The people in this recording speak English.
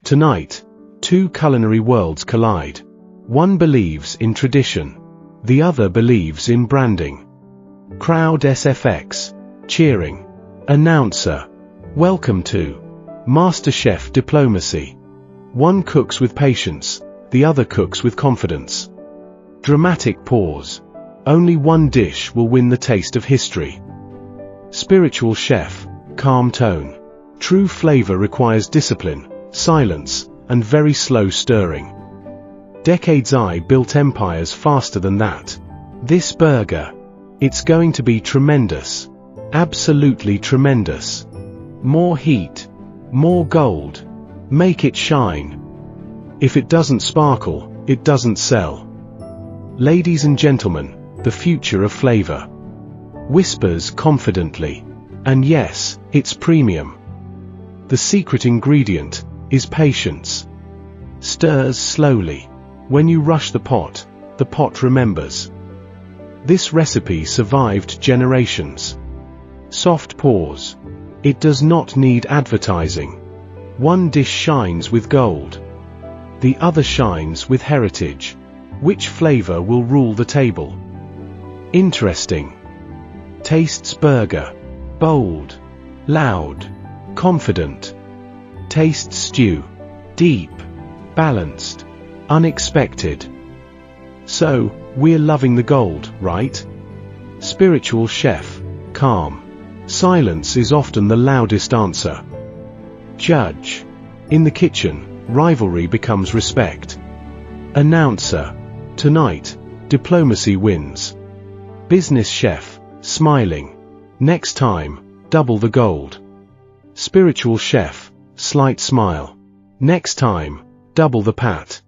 Tonight, two culinary worlds collide. One believes in tradition. The other believes in branding. Crowd SFX. Cheering. Announcer. Welcome to MasterChef Diplomacy. One cooks with patience, the other cooks with confidence. Dramatic pause. Only one dish will win the taste of history. Spiritual chef. Calm tone. True flavor requires discipline, silence, and very slow stirring. Decades I built empires faster than that. This burger. It's going to be tremendous. Absolutely tremendous. More heat. More gold. Make it shine. If it doesn't sparkle, it doesn't sell. Ladies and gentlemen, the future of flavor. Whispers confidently. And yes, it's premium. The secret ingredient is patience. Stirs slowly. When you rush the pot remembers. This recipe survived generations. Soft pause. It does not need advertising. One dish shines with gold. The other shines with heritage. Which flavor will rule the table? Interesting. Tastes burger. Bold. Loud. Confident. Tastes stew. Deep. Balanced. Unexpected. So, we're loving the gold, right? Spiritual chef. Calm. Silence is often the loudest answer. Judge. In the kitchen, rivalry becomes respect. Announcer. Tonight, diplomacy wins. Business chef. Smiling. Next time, double the gold. Spiritual chef. Slight smile. Next time, double the pat.